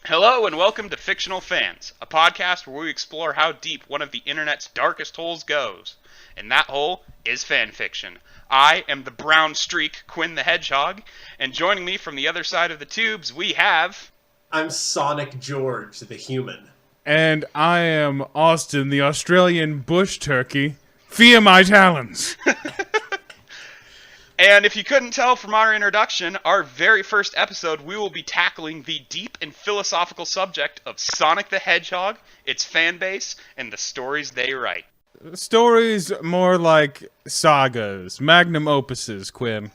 Hello and welcome to Fictional Fans, a podcast where we explore how deep one of the internet's darkest holes goes. And that hole is fan fiction. I am the brown streak, Quinn the hedgehog, and joining me from the other side of the tubes we have... I'm Sonic George, the human. And I am Austin, the Australian bush turkey. Fear my talons. And if you couldn't tell from our introduction, our very first episode, we will be tackling the deep and philosophical subject of Sonic the Hedgehog, its fan base, and the stories they write. Stories more like sagas, magnum opuses, Quinn.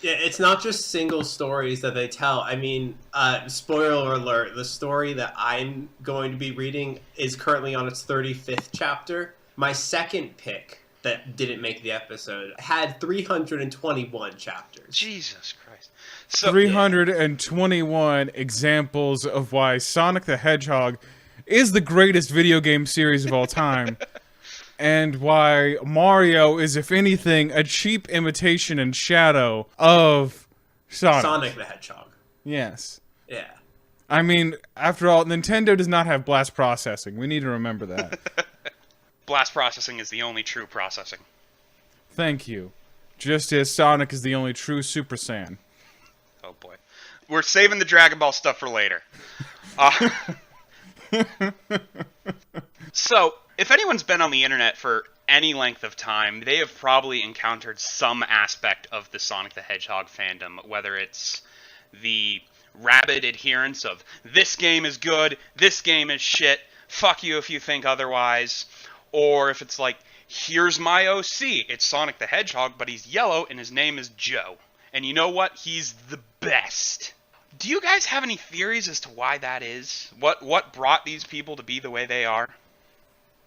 Yeah, it's not just single stories that they tell. I mean, spoiler alert, the story that I'm going to be reading is currently on its 35th chapter. My second pick that didn't make the episode had 321 chapters. Jesus Christ. So, 321 examples of why Sonic the Hedgehog is the greatest video game series of all time. And why Mario is, if anything, a cheap imitation and shadow of Sonic. Sonic the Hedgehog. Yes. Yeah. I mean, after all, Nintendo does not have blast processing. We need to remember that. Blast processing is the only true processing. Thank you. Just as Sonic is the only true Super Saiyan. Oh boy. We're saving the Dragon Ball stuff for later. So, if anyone's been on the internet for any length of time, they have probably encountered some aspect of the Sonic the Hedgehog fandom, whether it's the rabid adherence of, this game is good, this game is shit, fuck you if you think otherwise, or if it's like, here's my OC, it's Sonic the Hedgehog, but he's yellow and his name is Joe. And you know what? He's the best. Do you guys have any theories as to why that is? What brought these people to be the way they are?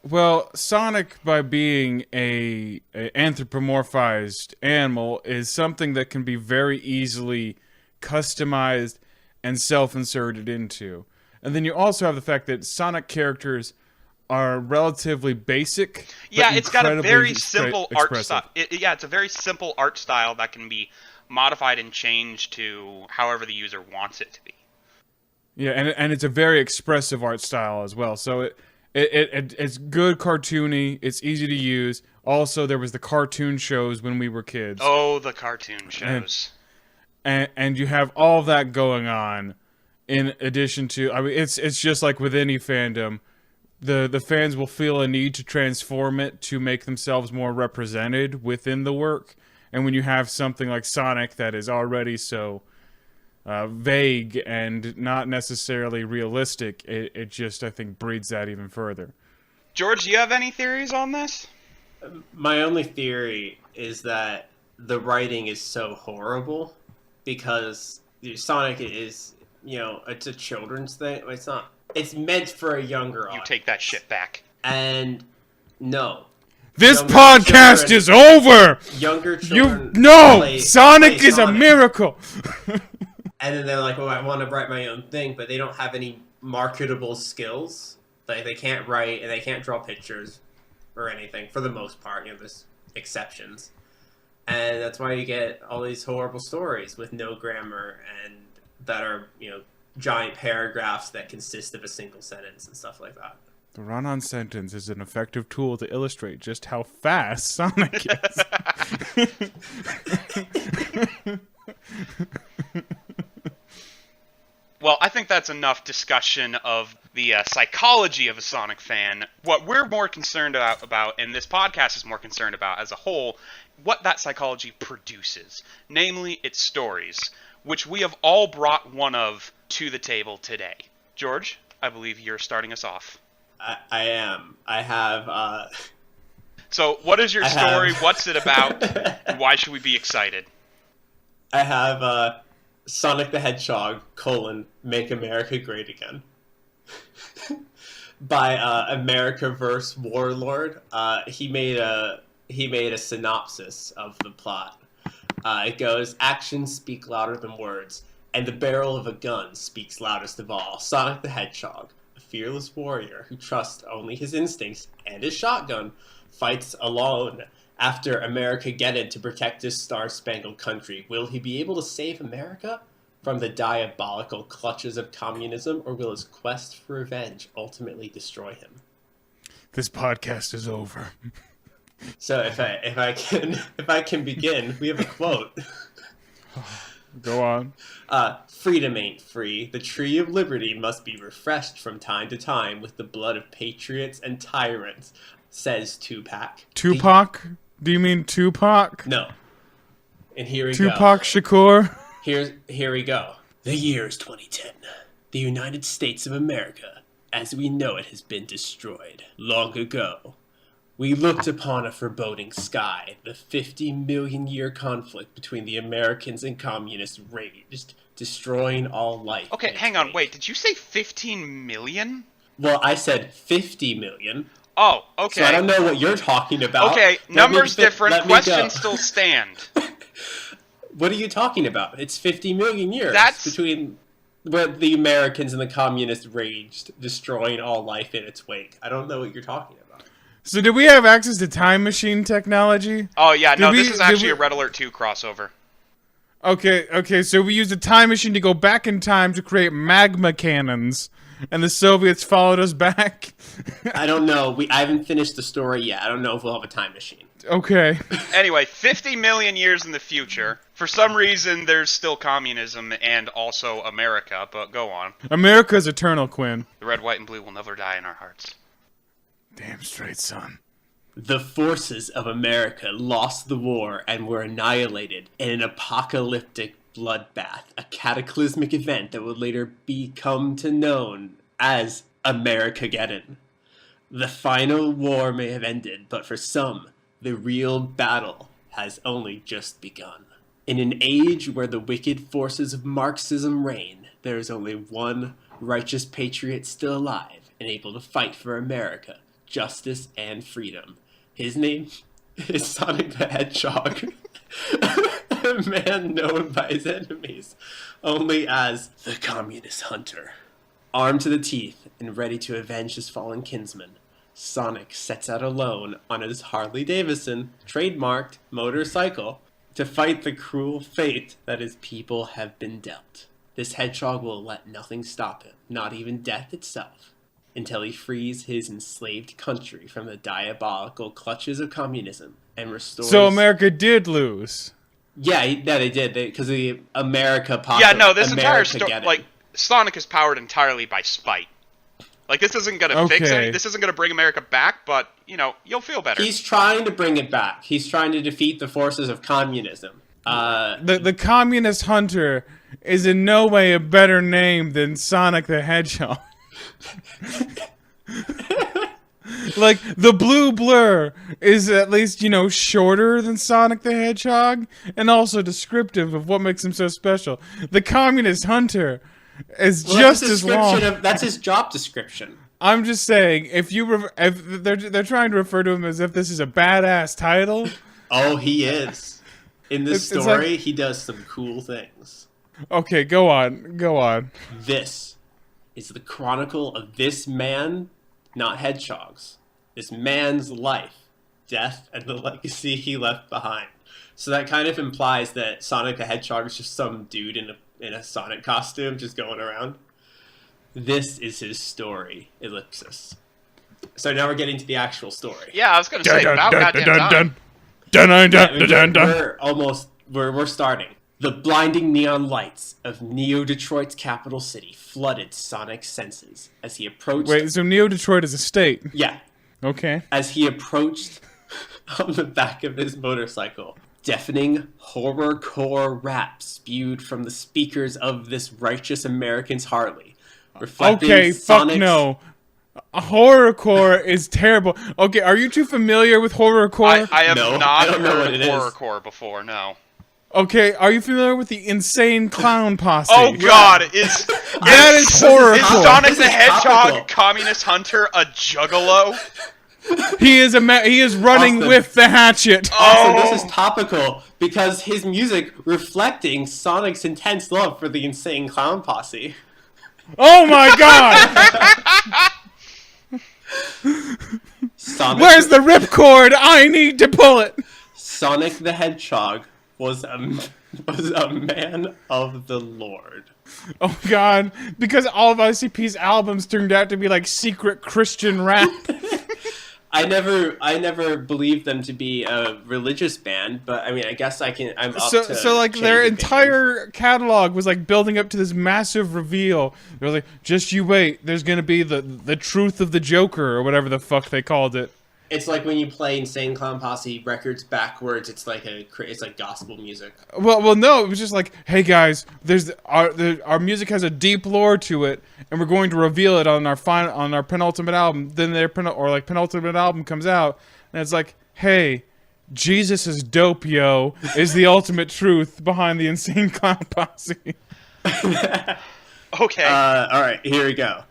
Well, Sonic, by being a anthropomorphized animal, is something that can be very easily customized and self-inserted into. And then you also have the fact that Sonic characters are relatively basic. Yeah, it's got a very expressive. simple art style. It's a very simple art style that can be modified and changed to however the user wants it to be. Yeah, and it's a very expressive art style as well. So it's good cartoony. It's easy to use. Also, there was the cartoon shows when we were kids. Oh, the cartoon shows. And you have all of that going on. In addition to, I mean, it's just like with any fandom. The fans will feel a need to transform it to make themselves more represented within the work. And when you have something like Sonic that is already so vague and not necessarily realistic, it just, I think, breeds that even further. George, do you have any theories on this? My only theory is that the writing is so horrible because Sonic is, it's a children's thing. It's not. It's meant for a younger audience. You take that shit back. And no. This podcast is over! Younger children Sonic is a miracle! And then they're like, well, I want to write my own thing, but they don't have any marketable skills. Like, they can't write, and they can't draw pictures or anything, for the most part. There's exceptions. And that's why you get all these horrible stories with no grammar and that are, giant paragraphs that consist of a single sentence and stuff like that. The run-on sentence is an effective tool to illustrate just how fast Sonic is. Well, I think that's enough discussion of the psychology of a Sonic fan. What we're more concerned about, and this podcast is more concerned about as a whole, what that psychology produces. Namely, its stories, which we have all brought one of to the table today. George, I believe you're starting us off. I am. I have... So, what is your story? What's it about? And why should we be excited? I have Sonic the Hedgehog, Make America Great Again. By Americaverse Warlord. He made a synopsis of the plot. It goes, actions speak louder than words, and the barrel of a gun speaks loudest of all. Sonic the Hedgehog, a fearless warrior who trusts only his instincts and his shotgun, fights alone after Americageddon to protect his star-spangled country. Will he be able to save America? from the diabolical clutches of communism, or will his quest for revenge ultimately destroy him? This podcast is over. So if I can begin, we have a quote. Go on. Freedom ain't free. The tree of liberty must be refreshed from time to time with the blood of patriots and tyrants, says Tupac. Tupac? Do you mean Tupac? No. And here we go. Tupac Shakur? Here we go. The year is 2010. The United States of America, as we know it, has been destroyed. Long ago, we looked upon a foreboding sky. The 50-million-year conflict between the Americans and communists raged, destroying all life. Okay, hang on, wait, did you say 15 million? Well, I said 50 million. Oh, okay. So I don't know what you're talking about. Okay, numbers different, questions still stand. What are you talking about? It's 50 million years between where the Americans and the communists raged, destroying all life in its wake. I don't know what you're talking about. So did we have access to time machine technology? Oh, yeah, no, this is actually a Red Alert 2 crossover. Okay, so we used a time machine to go back in time to create magma cannons, and the Soviets followed us back? I don't know. I haven't finished the story yet. I don't know if we'll have a time machine. Okay. Anyway, 50 million years in the future. For some reason, there's still communism and also America, but go on. America's eternal, Quinn. The red, white, and blue will never die in our hearts. Damn straight, son. The forces of America lost the war and were annihilated in an apocalyptic bloodbath, a cataclysmic event that would later become known as Americageddon. The final war may have ended, but for some, the real battle has only just begun. In an age where the wicked forces of Marxism reign, there is only one righteous patriot still alive and able to fight for America, justice, and freedom. His name is Sonic the Hedgehog, a man known by his enemies only as the Communist Hunter. Armed to the teeth and ready to avenge his fallen kinsman, Sonic sets out alone on his Harley-Davidson, trademarked motorcycle, to fight the cruel fate that his people have been dealt. This hedgehog will let nothing stop him, not even death itself, until he frees his enslaved country from the diabolical clutches of communism and restores... So America did lose. Yeah, they did, because the America... Yeah, no, this entire story, like, Sonic is powered entirely by spite. Like, this isn't gonna fix it. This isn't gonna bring America back, but, you know, you'll feel better. He's trying to bring it back. He's trying to defeat the forces of communism. The Communist Hunter is in no way a better name than Sonic the Hedgehog. Like, the blue blur is at least, you know, shorter than Sonic the Hedgehog, and also descriptive of what makes him so special. The Communist Hunter is just as long. That's his job description. I'm just saying, if they're trying to refer to him as if this is a badass title. Oh, he is. In this story, he does some cool things. Okay, go on. This is the chronicle of this man, not hedgehogs. This man's life, death, and the legacy he left behind. So that kind of implies that Sonic the Hedgehog is just some dude in a Sonic costume just going around. This is his story, Ellipsis. So now we're getting to the actual story. Yeah, I was going to say, about goddamn time. We're starting. The blinding neon lights of Neo-Detroit's capital city flooded Sonic's senses as he approached... Wait, so Neo-Detroit is a state? Yeah. Okay. As he approached on the back of his motorcycle, deafening horrorcore rap spewed from the speakers of this righteous American's Harley. Okay, fuck no. Horrorcore is terrible. Okay, are you too familiar with horrorcore? I have not heard of horrorcore before, no. Okay, are you familiar with the Insane Clown Posse? Oh god, that is horrorcore. Is Sonic the Hedgehog, Communist Hunter, a juggalo? He is running with the hatchet. Oh, this is topical because his music reflecting Sonic's intense love for the Insane Clown Posse. Oh my god! Where's the ripcord? I need to pull it. Sonic the Hedgehog was was a man of the Lord. Oh God, because all of ICP's albums turned out to be like secret Christian rap. I never believed them to be a religious band, but I mean, I guess I'm up to So like change their opinions. entire catalog was like building up to this massive reveal. They were like, just you wait, there's gonna be the truth of the Joker or whatever the fuck they called it. It's like when you play Insane Clown Posse records backwards. It's like gospel music. Well, no, it was just like, hey guys, our music has a deep lore to it, and we're going to reveal it on our penultimate album. Then their penultimate album comes out, and it's like, hey, Jesus is dope, yo, is the ultimate truth behind the Insane Clown Posse. Okay. All right, here we go.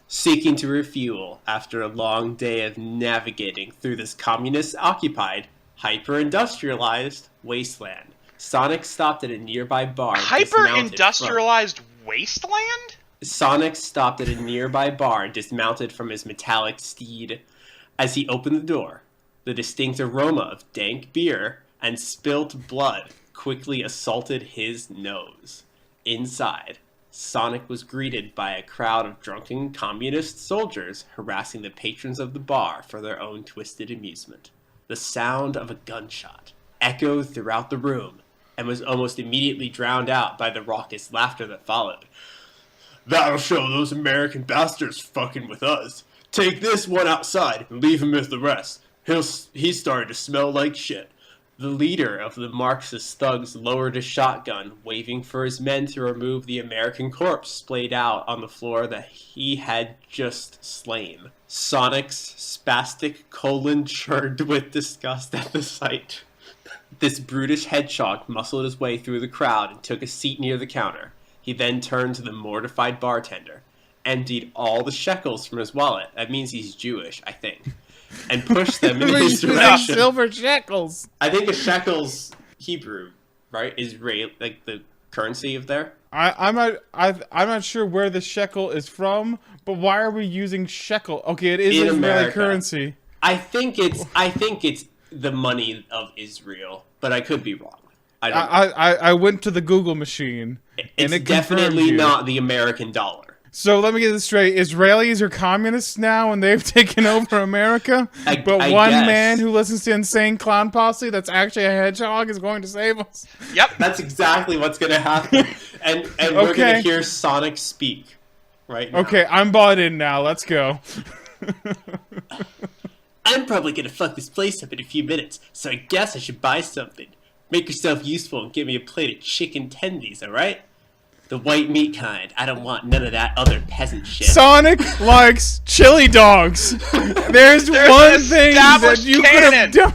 Seeking to refuel after a long day of navigating through this communist-occupied, hyper-industrialized wasteland, Sonic stopped at a nearby bar. Hyper-industrialized wasteland? Sonic stopped at a nearby bar and dismounted from his metallic steed. As he opened the door, the distinct aroma of dank beer and spilt blood quickly assaulted his nose. Inside, Sonic was greeted by a crowd of drunken communist soldiers harassing the patrons of the bar for their own twisted amusement. The sound of a gunshot echoed throughout the room and was almost immediately drowned out by the raucous laughter that followed. "That'll show those American bastards fucking with us. Take this one outside and leave him with the rest. He's starting to smell like shit." The leader of the Marxist thugs lowered his shotgun, waving for his men to remove the American corpse splayed out on the floor that he had just slain. Sonic's spastic colon churned with disgust at the sight. This brutish hedgehog muscled his way through the crowd and took a seat near the counter. He then turned to the mortified bartender, emptied all the shekels from his wallet. That means he's Jewish, I think. And pushed them in his direction. Silver shekels. I think a shekel's Hebrew, right? Israel, like the currency of there. I'm not sure where the shekel is from, but why are we using shekel? Okay, it is In Israeli America. currency. I think it's the money of Israel, but I could be wrong. I went to the Google machine, and It's it confirmed definitely you. not the American dollar. So let me get this straight: Israelis are communists now, and they've taken over America. But I one guess. man who listens to Insane Clown Posse, that's actually a hedgehog, is going to save us. Yep. That's exactly what's gonna happen. And we're Okay. gonna hear Sonic speak right now. Okay, I'm bought in now. Let's go. I'm probably gonna fuck this place up in a few minutes, so I guess I should buy something. Make yourself useful and give me a plate of chicken tendies, alright? The white meat kind. I don't want none of that other peasant shit. Sonic likes chili dogs. There's There's one an thing that established you could have canon. done.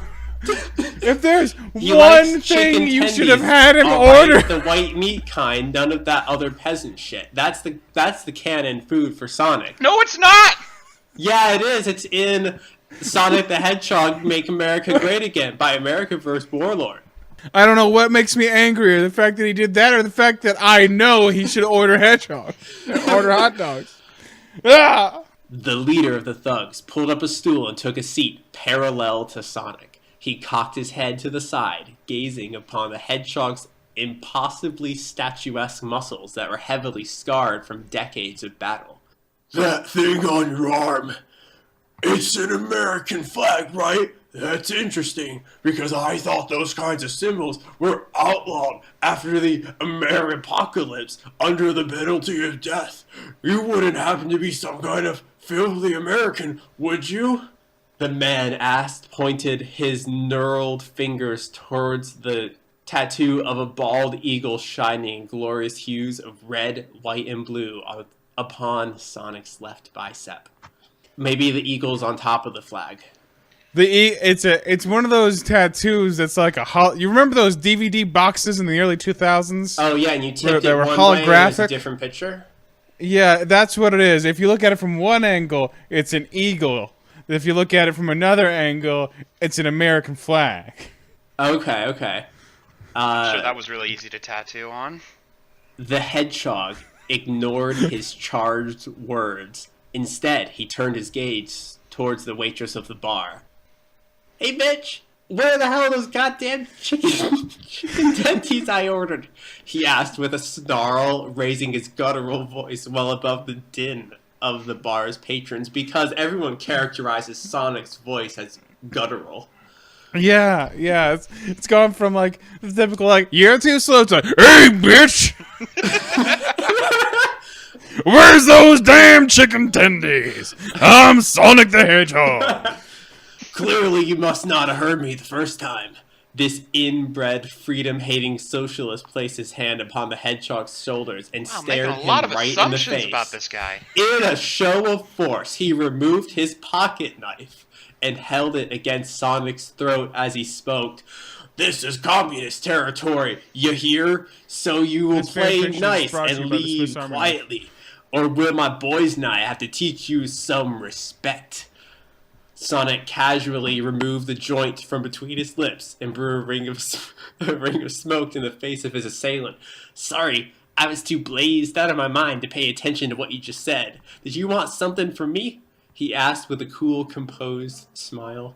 If there's He one likes thing chicken you tendies, should have had him alright? order. The white meat kind, none of that other peasant shit. That's the canon food for Sonic. No, it's not! Yeah, it is. It's in Sonic the Hedgehog Make America Great Again by America vs. Warlord. I don't know what makes me angrier, the fact that he did that or the fact that I know he should order hedgehog. Order hot dogs. Ah! The leader of the thugs pulled up a stool and took a seat parallel to Sonic. He cocked his head to the side, gazing upon the hedgehog's impossibly statuesque muscles that were heavily scarred from decades of battle. "That thing on your arm, it's an American flag, right? That's interesting, because I thought those kinds of symbols were outlawed after the Ameripocalypse under the penalty of death. You wouldn't happen to be some kind of filthy American, would you?" The man asked, pointed his knurled fingers towards the tattoo of a bald eagle shining in glorious hues of red, white, and blue upon Sonic's left bicep. Maybe the eagle's on top of the flag. It's one of those tattoos that's like you remember those DVD boxes in the early 2000s? Oh yeah, and you tipped They it were one way and it was a holographic? different picture? Yeah, that's what it is. If you look at it from one angle, it's an eagle. If you look at it from another angle, it's an American flag. Okay. Sure, that was really easy to tattoo on. The hedgehog ignored his charged words. Instead, he turned his gaze towards the waitress of the bar. "Hey, bitch, Where the hell are those goddamn chicken tendies I ordered? He asked with a snarl, raising his guttural voice well above the din of the bar's patrons, because everyone characterizes Sonic's voice as guttural. Yeah, it's gone from like the typical like you're too slow to hey bitch, where's those damn chicken tendies? I'm Sonic the Hedgehog. Clearly, you must not have heard me the first time. This inbred, freedom-hating socialist placed his hand upon the hedgehog's shoulders and stared making a lot him of right in the assumptions face. about this guy. In a show of force, he removed his pocket knife and held it against Sonic's throat as he spoke. This is communist territory, you hear? So you will This play fanfiction is nice brought to and you by the leave Swiss Army quietly. Or will my boys and I have to teach you some respect? Sonic casually removed the joint from between his lips and blew a ring of smoke in the face of his assailant. Sorry, I was too blazed out of my mind to pay attention to what you just said. Did you want something from me? He asked with a cool, composed smile.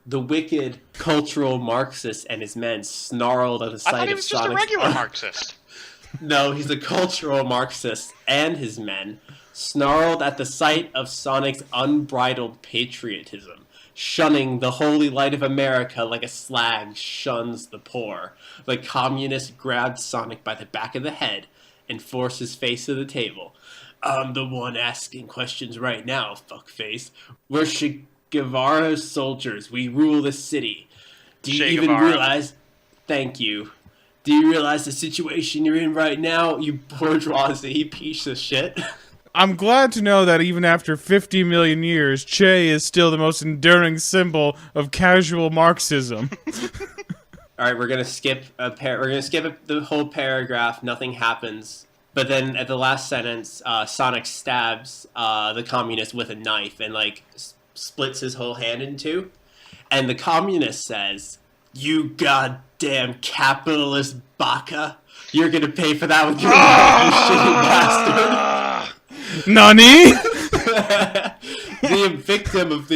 The wicked, cultural Marxist and his men snarled at the sight I thought he of was just a Sonic's regular Marxist. No, he's a cultural Marxist, and his men snarled at the sight of Sonic's unbridled patriotism, shunning the holy light of America like a slag shuns the poor. The communist grabbed Sonic by the back of the head and forced his face to the table. I'm the one asking questions right now, fuckface. We're Che Guevara's soldiers. We rule the city. Do you even realize... Thank you. Do you realize the situation you're in right now, you bourgeoisie piece of shit? I'm glad to know that even after 50 million years, Che is still the most enduring symbol of casual Marxism. All right, we're gonna skip the whole paragraph. Nothing happens, but then at the last sentence, Sonic stabs the communist with a knife and like splits his whole hand in two. And the communist says, "You goddamn capitalist baka! You're gonna pay for that with your life, you shitty bastard!" Nani? The victim of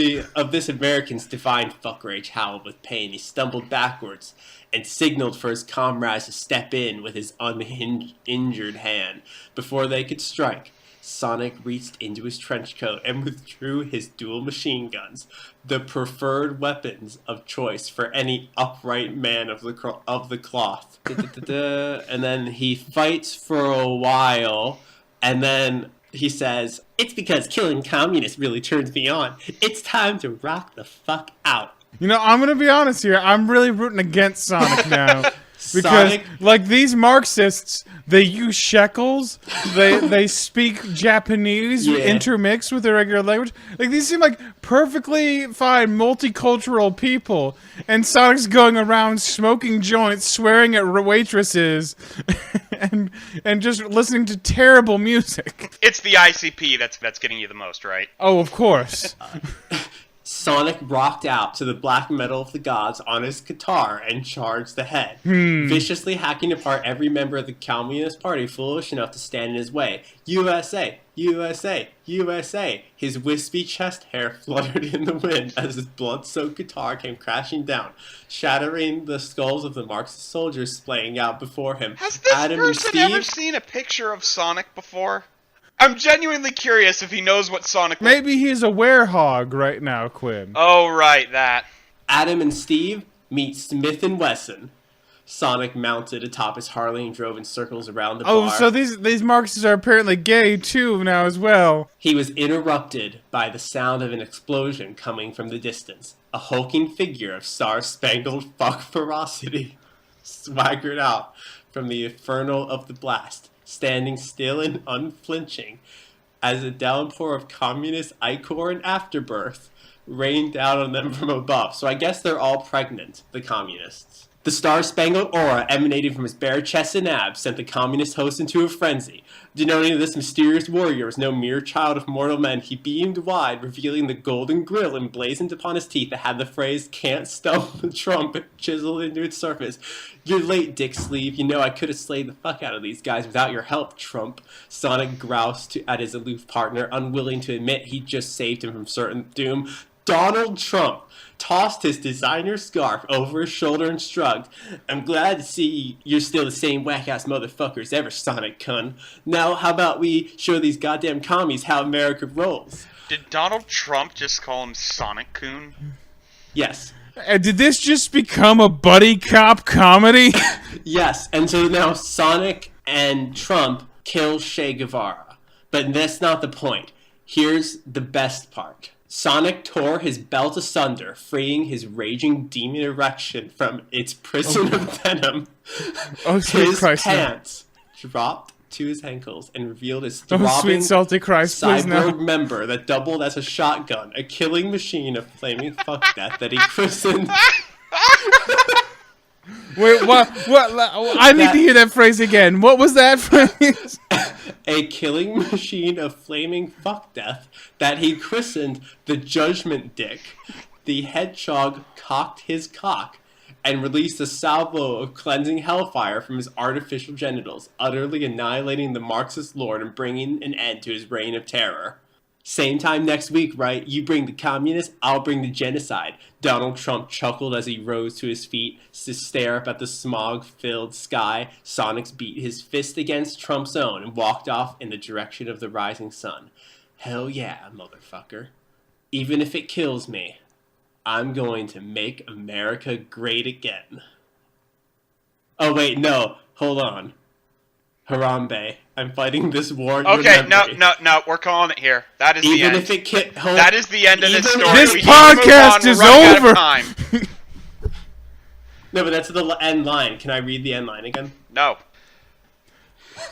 this American's divine fuck rage howled with pain. He stumbled backwards and signaled for his comrades to step in with his uninjured hand. Before they could strike, Sonic reached into his trench coat and withdrew his dual machine guns, the preferred weapons of choice for any upright man of the cloth. And then he fights for a while, and then he says, "It's because killing communists really turns me on. It's time to rock the fuck out." You know, I'm gonna be honest here. I'm really rooting against Sonic now. Because, Sonic? like, these Marxists, they use shekels, they speak Japanese intermixed with their regular language. Like, these seem like perfectly fine, multicultural people. And Sonic's going around smoking joints, swearing at waitresses, and just listening to terrible music. It's the ICP that's getting you the most, right? Oh, of course. Sonic rocked out to the black metal of the gods on his guitar and charged ahead, viciously hacking apart every member of the Communist Party foolish enough to stand in his way. USA! USA! USA! His wispy chest hair fluttered in the wind as his blood-soaked guitar came crashing down, shattering the skulls of the Marxist soldiers splaying out before him. Has this person ever seen a picture of Sonic before? I'm genuinely curious if he knows what Sonic... Maybe he's a werehog right now, Quinn. Oh, right, that. Adam and Steve meet Smith and Wesson. Sonic mounted atop his Harley and drove in circles around the bar. Oh, so these Marxists are apparently gay, too, now as well. He was interrupted by the sound of an explosion coming from the distance. A hulking figure of star-spangled fuck ferocity swaggered out from the infernal of the blast, standing still and unflinching as a downpour of communist ichor and afterbirth rained down on them from above. So I guess they're all pregnant, the communists. The star-spangled aura emanating from his bare chest and abs sent the communist host into a frenzy. Denoting that this mysterious warrior was no mere child of mortal men, he beamed wide, revealing the golden grill emblazoned upon his teeth that had the phrase, "Can't stump the Trump," chiseled into its surface. "You're late, Dick Sleeve. You know I could have slayed the fuck out of these guys without your help, Trump." Sonic groused at his aloof partner, unwilling to admit he just saved him from certain doom. Donald Trump tossed his designer scarf over his shoulder and shrugged. I'm glad to see you're still the same whack-ass motherfucker as ever, Sonic Kun. Now, how about we show these goddamn commies how America rolls? Did Donald Trump just call him Sonic Coon? Yes. And did this just become a buddy cop comedy? Yes, and so now Sonic and Trump kill Che Guevara. But that's not the point. Here's the best part. Sonic tore his belt asunder, freeing his raging demon erection from its prison of venom. Oh, sweet His Christ, pants dropped to his ankles and revealed his oh, throbbing sweet salty Christ, please no. cyborg member that doubled as a shotgun, a killing machine of flaming fuck death that he christened... Wait, what? I need to hear that phrase again. What was that phrase? A killing machine of flaming fuck death that he christened the Judgment Dick. The hedgehog cocked his cock and released a salvo of cleansing hellfire from his artificial genitals, utterly annihilating the Marxist lord and bringing an end to his reign of terror. Same time next week, right? You bring the communists, I'll bring the genocide. Donald Trump chuckled as he rose to his feet to stare up at the smog-filled sky. Sonic beat his fist against Trump's own and walked off in the direction of the rising sun. Hell yeah, motherfucker. Even if it kills me, I'm going to make America great again. Oh wait, no. Hold on. Harambe. I'm fighting this war. Okay, no, we're calling it here. That is the end. Even if it that is the end of this story. This We podcast is over. No, but that's the end line. Can I read the end line again? No.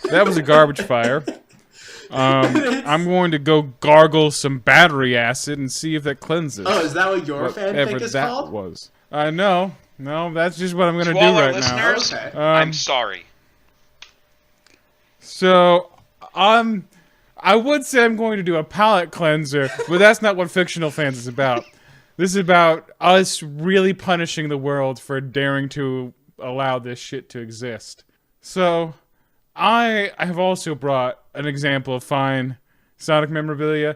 That was a garbage fire. I'm going to go gargle some battery acid and see if that cleanses. Oh, is that what your fanfic is that called? Was. No, that's just what I'm going to do all our right listeners, now. Okay. I'm sorry. So, I would say I'm going to do a palate cleanser, but that's not what Fictional Fans is about. This is about us really punishing the world for daring to allow this shit to exist. So, I have also brought an example of fine Sonic memorabilia.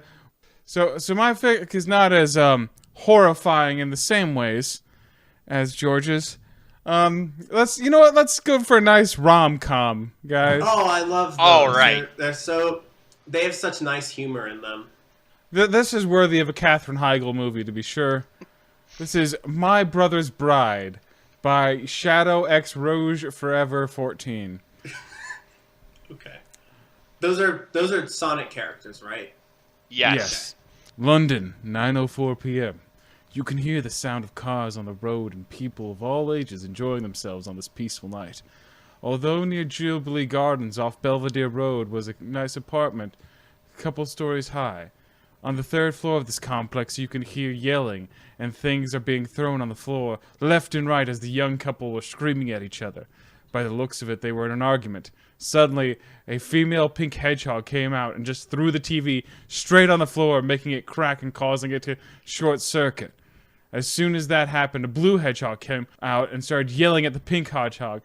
So my fic is not as horrifying in the same ways as George's. Let's go for a nice rom-com, guys. Oh, I love those. All right. They have such nice humor in them. This is worthy of a Katherine Heigl movie, to be sure. This is My Brother's Bride by Shadow X Rouge Forever 14. Okay. Those are Sonic characters, right? Yes. London, 9:04 p.m. You can hear the sound of cars on the road and people of all ages enjoying themselves on this peaceful night. Although near Jubilee Gardens off Belvedere Road was a nice apartment, a couple stories high. On the third floor of this complex you can hear yelling, and things are being thrown on the floor, left and right as the young couple were screaming at each other. By the looks of it, they were in an argument. Suddenly, a female pink hedgehog came out and just threw the TV straight on the floor, making it crack and causing it to short circuit. As soon as that happened, a blue hedgehog came out and started yelling at the pink hedgehog.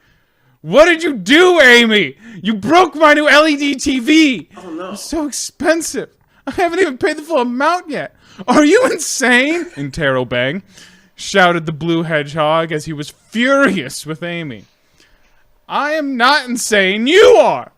What did you do, Amy? You broke my new LED TV! Oh no. It's so expensive. I haven't even paid the full amount yet. Are you insane? Interrobang, shouted the blue hedgehog as he was furious with Amy. I am not insane, you are!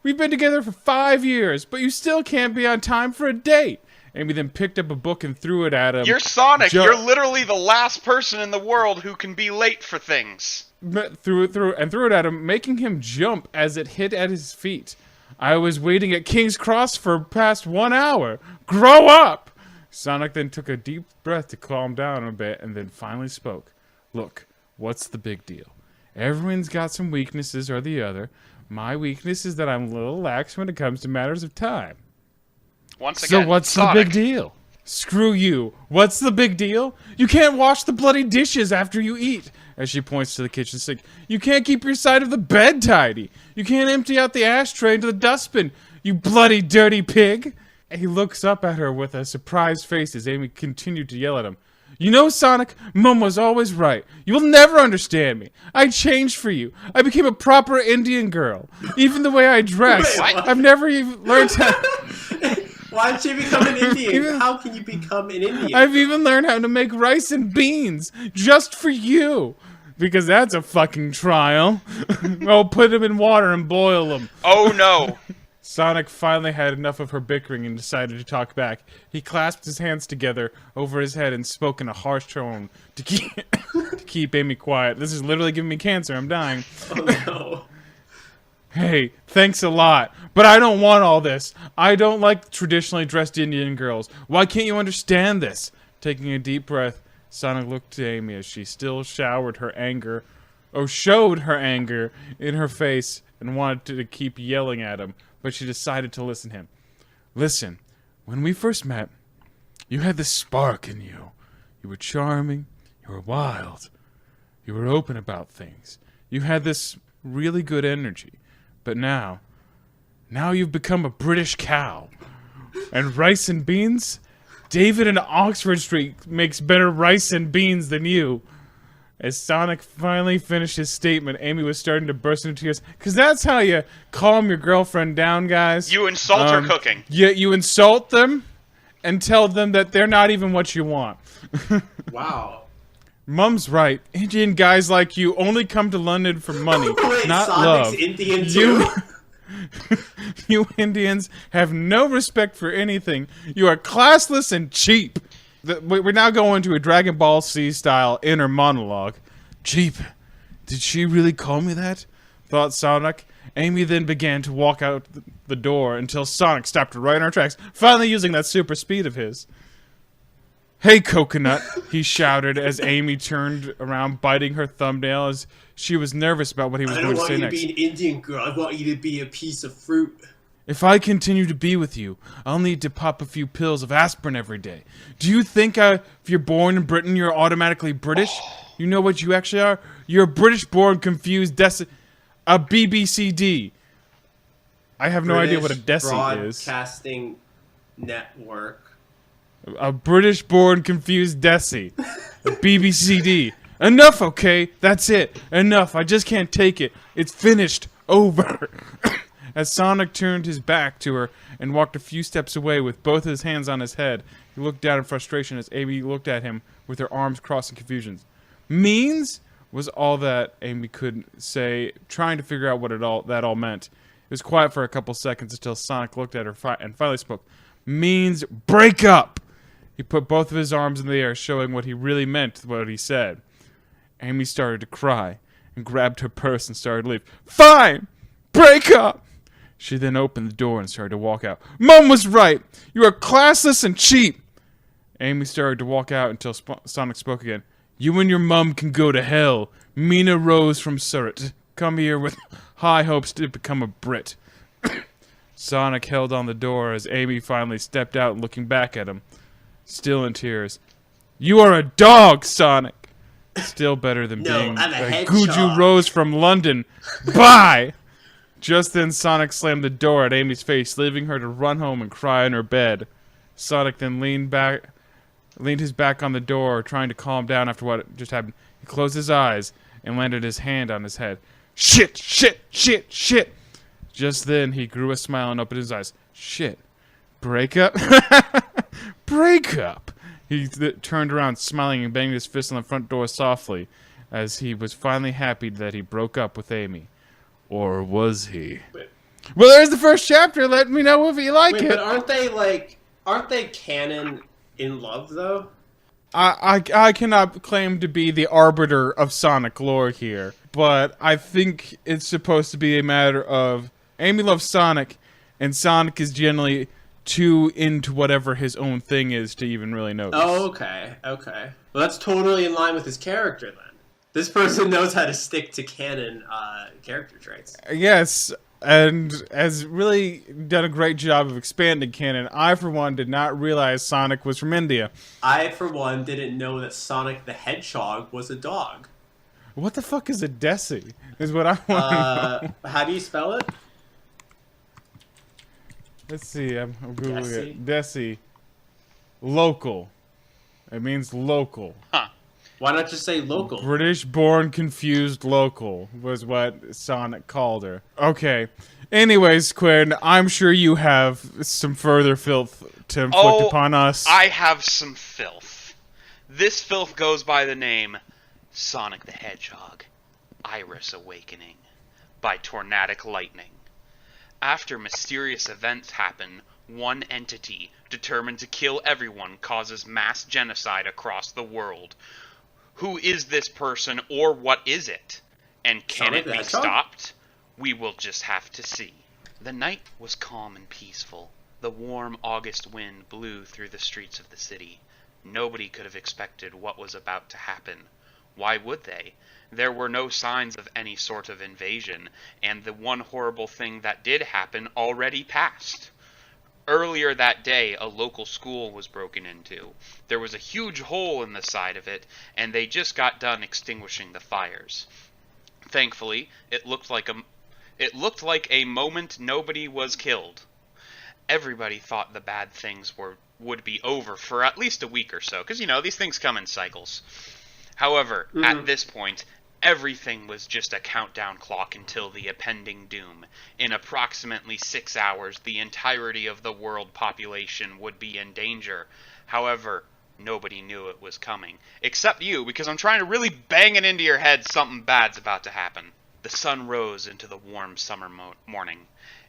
We've been together for 5 years, but you still can't be on time for a date. Amy then picked up a book and threw it at him. You're Sonic. You're literally the last person in the world who can be late for things. Threw it at him, making him jump as it hit at his feet. I was waiting at King's Cross for past 1 hour. Grow up! Sonic then took a deep breath to calm down a bit and then finally spoke. Look, what's the big deal? Everyone's got some weaknesses or the other. My weakness is that I'm a little lax when it comes to matters of time. Once again, so what's Sonic. the big deal? Screw you. What's the big deal? You can't wash the bloody dishes after you eat. As she points to the kitchen sink. You can't keep your side of the bed tidy. You can't empty out the ashtray into the dustbin. You bloody dirty pig. And he looks up at her with a surprised face as Amy continued to yell at him. You know, Sonic, Mum was always right. You'll never understand me. I changed for you. I became a proper Indian girl. Even the way I dress. Wait, what? I've never even learned how... Why did you become an Indian? How can you become an Indian? I've even learned how to make rice and beans just for you. Because that's a fucking trial. I'll put them in water and boil them. Oh no! Sonic finally had enough of her bickering and decided to talk back. He clasped his hands together over his head and spoke in a harsh tone to keep Amy quiet. This is literally giving me cancer. I'm dying. Oh no. Hey, thanks a lot, but I don't want all this. I don't like traditionally dressed Indian girls. Why can't you understand this? Taking a deep breath, Sonic looked at Amy as she still showed her anger in her face and wanted to keep yelling at him, but she decided to listen to him. Listen, when we first met, you had this spark in you. You were charming, you were wild, you were open about things. You had this really good energy. But now you've become a British cow. And rice and beans? David in Oxford Street makes better rice and beans than you. As Sonic finally finished his statement, Amy was starting to burst into tears. Because that's how you calm your girlfriend down, guys. You insult her cooking. You insult them and tell them that they're not even what you want. Wow. Mum's right. Indian guys like you only come to London for money, Wait, not Sonic's love. Indian too? You Indians have no respect for anything. You are classless and cheap. We're now going to a Dragon Ball Z style inner monologue. Cheap. Did she really call me that? Thought Sonic. Amy then began to walk out the door until Sonic stopped her right in her tracks, finally using that super speed of his. Hey, Coconut, he shouted as Amy turned around, biting her thumbnail as she was nervous about what he was going to say next. I don't want you to be an Indian girl. I want you to be a piece of fruit. If I continue to be with you, I'll need to pop a few pills of aspirin every day. Do you think if you're born in Britain, you're automatically British? You know what you actually are? You're a British-born confused a BBCD. I have no idea what a desi is. Broadcasting Network. A British-born confused desi. A BBCD. Enough, okay? That's it. Enough. I just can't take it. It's finished. Over. As Sonic turned his back to her and walked a few steps away with both his hands on his head, he looked down in frustration as Amy looked at him with her arms crossed in confusion. Means? Was all that Amy could say, trying to figure out what that all meant. It was quiet for a couple seconds until Sonic looked at her and finally spoke. Means break up! He put both of his arms in the air, showing what he really meant what he said. Amy started to cry and grabbed her purse and started to leave. Fine! Break up! She then opened the door and started to walk out. Mum was right! You are classless and cheap! Amy started to walk out until Sonic spoke again. You and your mum can go to hell. Mina Rose from Surrey. Come here with high hopes to become a Brit. Sonic held on the door as Amy finally stepped out, looking back at him, still in tears. You are a dog, Sonic! Still better than being a Guju Rose from London. Bye! Just then, Sonic slammed the door at Amy's face, leaving her to run home and cry in her bed. Sonic then leaned his back on the door, trying to calm down after what just happened. He closed his eyes and landed his hand on his head. Shit! Shit! Shit! Shit! Just then, he grew a smile and opened his eyes. Shit. Break up? Break up! He turned around, smiling and banged his fist on the front door softly, as he was finally happy that he broke up with Amy. Or was he? Well, there's the first chapter. Let me know if you like it. But aren't they canon in love, though? I cannot claim to be the arbiter of Sonic lore here, but I think it's supposed to be a matter of Amy loves Sonic, and Sonic is generally too into whatever his own thing is to even really notice. Oh, okay. Well, that's totally in line with his character, then. This person knows how to stick to canon character traits. Yes, and has really done a great job of expanding canon. I, for one, did not realize Sonic was from India. I, for one, didn't know that Sonic the Hedgehog was a dog. What the fuck is a desi? Is what I want to know. How do you spell it? Let's see, I'm Googling it. Desi. Local. It means local. Huh. Why not just say local? British-born confused local was what Sonic called her. Okay. Anyways, Quinn, I'm sure you have some further filth to inflict upon us. I have some filth. This filth goes by the name Sonic the Hedgehog, Iris Awakening, by Tornadic Lightning. After mysterious events happen, one entity determined to kill everyone causes mass genocide across the world. Who is this person, or what is it? And can it be stopped? We will just have to see. The night was calm and peaceful. The warm August wind blew through the streets of the city. Nobody could have expected what was about to happen. Why would they? There were no signs of any sort of invasion, and the one horrible thing that did happen already passed. Earlier that day, a local school was broken into. There was a huge hole in the side of it, and they just got done extinguishing the fires. Thankfully, it looked like a moment nobody was killed. Everybody thought the bad things would be over for at least a week or so, because, these things come in cycles. However, at this point, everything was just a countdown clock until the impending doom. In approximately 6 hours, the entirety of the world population would be in danger. However, nobody knew it was coming. Except you, because I'm trying to really bang it into your head something bad's about to happen. The sun rose into the warm summer morning.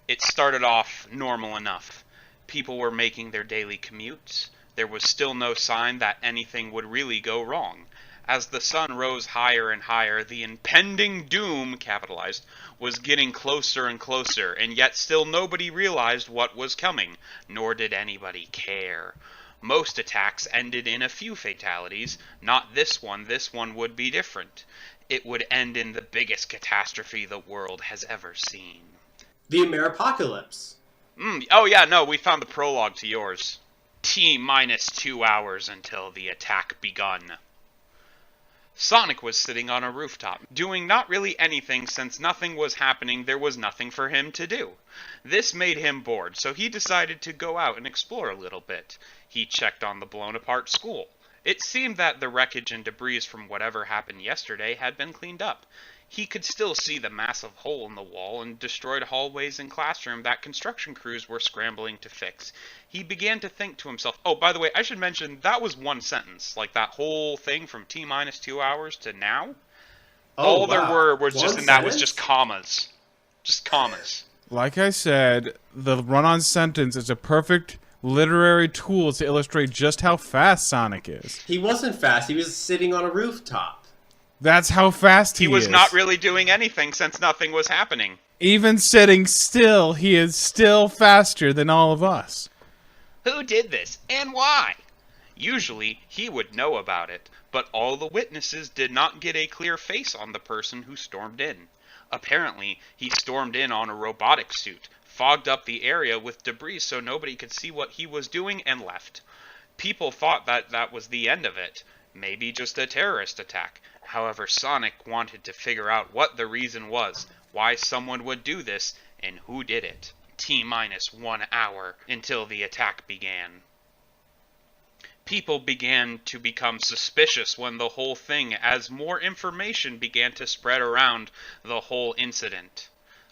It started off normal enough. People were making their daily commutes. There was still no sign that anything would really go wrong. As the sun rose higher and higher, the impending doom, capitalized, was getting closer and closer, and yet still nobody realized what was coming, nor did anybody care. Most attacks ended in a few fatalities. Not this one. This one would be different. It would end in the biggest catastrophe the world has ever seen. The Ameripocalypse. Oh yeah, no, we found the prologue to yours. T-minus 2 hours until the attack begun. Sonic was sitting on a rooftop, doing not really anything since nothing was happening. There was nothing for him to do. This made him bored, so he decided to go out and explore a little bit. He checked on the blown-apart school. It seemed that the wreckage and debris from whatever happened yesterday had been cleaned up. He could still see the massive hole in the wall and destroyed hallways and classroom that construction crews were scrambling to fix. He began to think to himself, oh, by the way, I should mention, that was one sentence. Like, that whole thing from T-minus 2 hours to now. All there were just, and that was just commas. Just commas. Like I said, the run-on sentence is a perfect literary tool to illustrate just how fast Sonic is. He wasn't fast. He was sitting on a rooftop. That's how fast he is. He was not really doing anything since nothing was happening. Even sitting still, he is still faster than all of us. Who did this, and why? Usually, he would know about it, but all the witnesses did not get a clear face on the person who stormed in. Apparently, he stormed in on a robotic suit, fogged up the area with debris so nobody could see what he was doing, and left. People thought that was the end of it. Maybe just a terrorist attack. However, Sonic wanted to figure out what the reason was, why someone would do this, and who did it. T-minus 1 hour until the attack began. People began to become suspicious when the whole thing, as more information began to spread around the whole incident.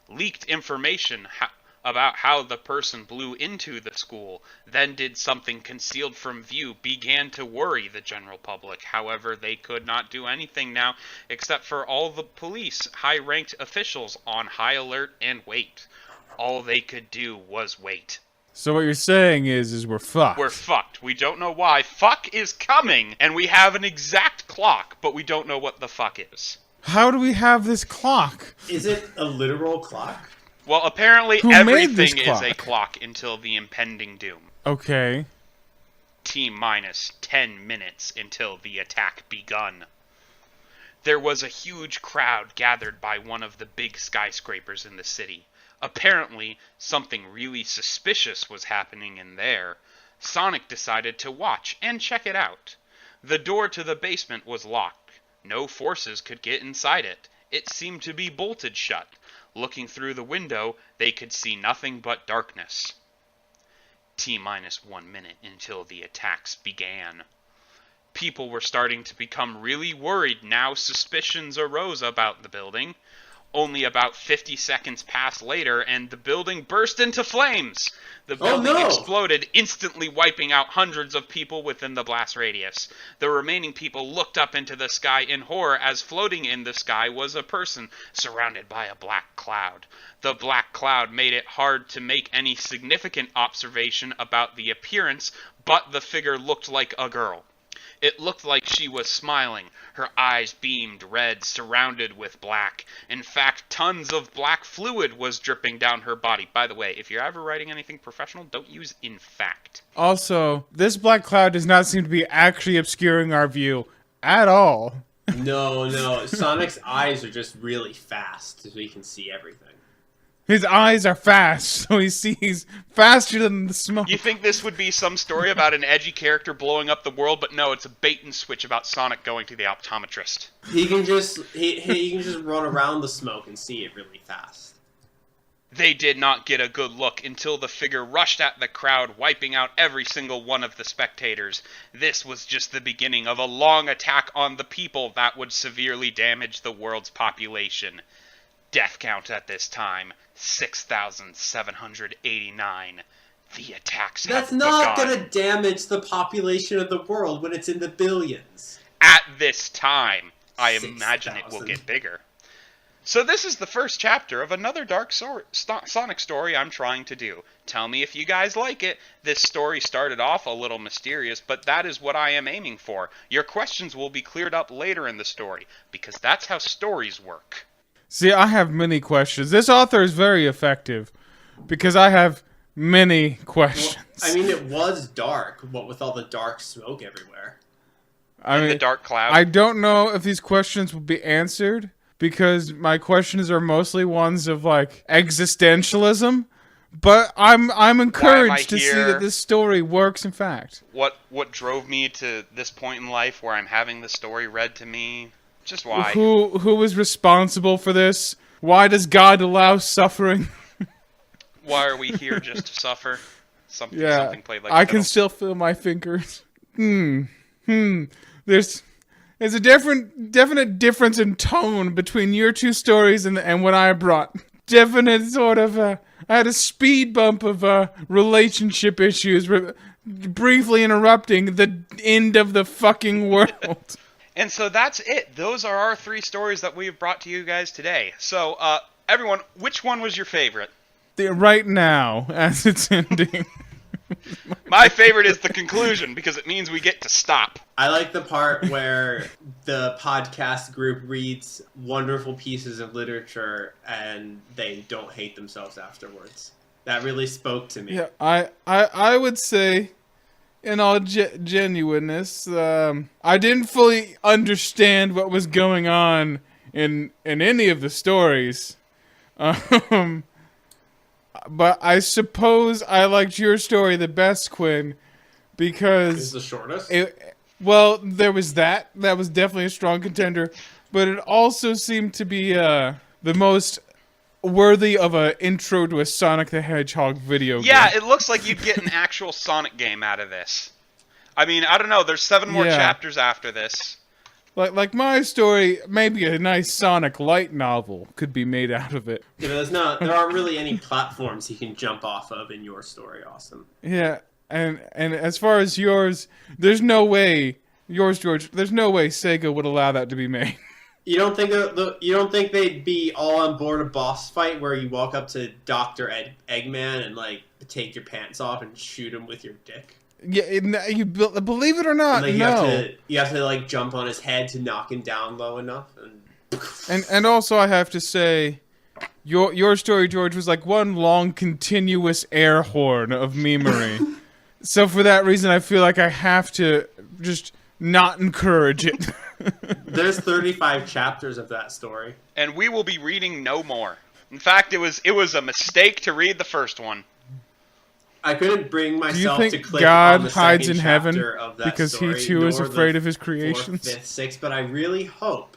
Leaked information about how the person blew into the school, then did something concealed from view, began to worry the general public. However, they could not do anything now except for all the police, high-ranked officials on high alert and wait. All they could do was wait. So what you're saying is we're fucked. We're fucked. We don't know why. Fuck is coming, and we have an exact clock, but we don't know what the fuck is. How do we have this clock? Is it a literal clock? Well, apparently everything is a clock until the impending doom. Okay. T-minus 10 minutes until the attack begun. There was a huge crowd gathered by one of the big skyscrapers in the city. Apparently, something really suspicious was happening in there. Sonic decided to watch and check it out. The door to the basement was locked. No forces could get inside it. It seemed to be bolted shut. Looking through the window, they could see nothing but darkness. T-minus 1 minute until the attacks began. People were starting to become really worried. Now suspicions arose about the building. Only about 50 seconds passed later, and the building burst into flames. The building exploded, instantly wiping out hundreds of people within the blast radius. The remaining people looked up into the sky in horror, as floating in the sky was a person surrounded by a black cloud. The black cloud made it hard to make any significant observation about the appearance, but the figure looked like a girl. It looked like she was smiling. Her eyes beamed red, surrounded with black. In fact, tons of black fluid was dripping down her body. By the way, if you're ever writing anything professional, don't use "in fact." Also, this black cloud does not seem to be actually obscuring our view at all. No. Sonic's eyes are just really fast, so he can see everything. His eyes are fast, so he sees faster than the smoke. You think this would be some story about an edgy character blowing up the world, but no, it's a bait and switch about Sonic going to the optometrist. He can just he can just run around the smoke and see it really fast. They did not get a good look until the figure rushed at the crowd, wiping out every single one of the spectators. This was just the beginning of a long attack on the people that would severely damage the world's population. Death count at this time, 6,789. The attacks have That's not begun. gonna damage the population of the world when it's in the billions. At this time, I 6,000. imagine it will get bigger. So this is the first chapter of another dark Sonic story I'm trying to do. Tell me if you guys like it. This story started off a little mysterious, but that is what I am aiming for. Your questions will be cleared up later in the story, because that's how stories work. See, I have many questions. This author is very effective because I have many questions. Well, I mean, it was dark, what with all the dark smoke everywhere. The dark cloud. I don't know if these questions will be answered because my questions are mostly ones of like existentialism, but I'm encouraged to see that this story works in fact. What drove me to this point in life where I'm having the story read to me? Just why? Who was responsible for this? Why does God allow suffering? Why are we here just to suffer? Something played like I can still feel my fingers. There's a definite difference in tone between your two stories and what I brought. Definite sort of I had a speed bump of relationship issues, briefly interrupting the end of the fucking world. And so that's it. Those are our 3 stories that we've brought to you guys today. So, everyone, which one was your favorite? Right now, as it's ending. My favorite is the conclusion, because it means we get to stop. I like the part where the podcast group reads wonderful pieces of literature and they don't hate themselves afterwards. That really spoke to me. Yeah, I would say, in all genuineness, I didn't fully understand what was going on in any of the stories. But I suppose I liked your story the best, Quinn, because It's the shortest? well, there was that. That was definitely a strong contender, but it also seemed to be the most worthy of an intro to a Sonic the Hedgehog video game. Yeah, it looks like you'd get an actual Sonic game out of this. I mean, I don't know. There's 7 more chapters after this. Like my story, maybe a nice Sonic light novel could be made out of it. You know, there aren't really any platforms he can jump off of in your story, Awesome. Yeah, and as far as yours, there's no way George. There's no way Sega would allow that to be made. You don't think they'd be all on board a boss fight where you walk up to Dr. Eggman and like take your pants off and shoot him with your dick? Yeah, you believe it or not, And, like, no. You have to like jump on his head to knock him down low enough. And also I have to say, your story, George, was like one long continuous air horn of memery. So for that reason, I feel like I have to just not encourage it. There's 35 chapters of that story. And we will be reading no more. In fact, it was a mistake to read the first one. I couldn't bring myself Do you to think click God on the hides second in heaven chapter of that because story, he too is nor afraid the of his 4th, creations? 5th, 6th, but I really hope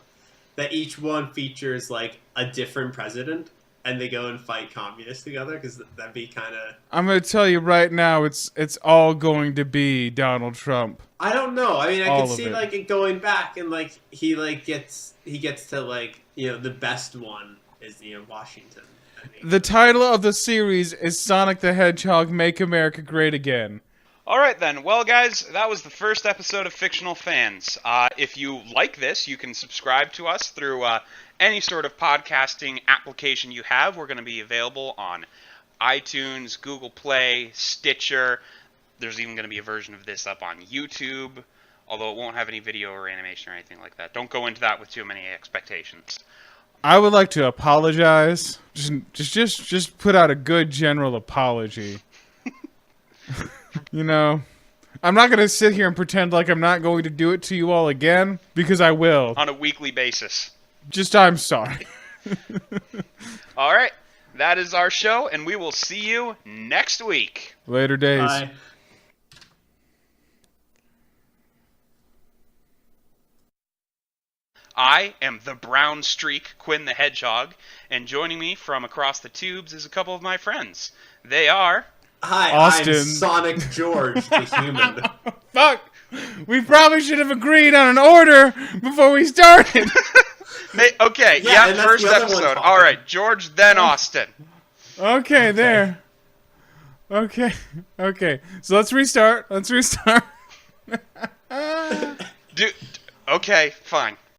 that each one features like a different president. and they go and fight communists together, because that'd be kind of. I'm gonna tell you right now, it's all going to be Donald Trump. I don't know. I mean, I All could of see it. like it going back, and like he gets to like the best one is Washington. I mean, The title of the series is Sonic the Hedgehog: Make America Great Again. All right, then. Well, guys, that was the first episode of Fictional Fans. If you like this, you can subscribe to us through any sort of podcasting application you have. We're going to be available on iTunes, Google Play, Stitcher. There's even going to be a version of this up on YouTube, although it won't have any video or animation or anything like that. Don't go into that with too many expectations. I would like to apologize. Just put out a good general apology. I'm not going to sit here and pretend like I'm not going to do it to you all again, because I will. On a weekly basis. I'm sorry. All right. That is our show, and we will see you next week. Later days. Bye. I am the brown streak, Quinn the hedgehog, and joining me from across the tubes is a couple of my friends. They are... Hi, Austin. I'm Sonic George, the human. Fuck! We probably should have agreed on an order before we started. Okay, Yeah, and that's first the other one episode. talking. All right, George, then Austin. Okay, there. Okay. So let's restart. Okay, fine.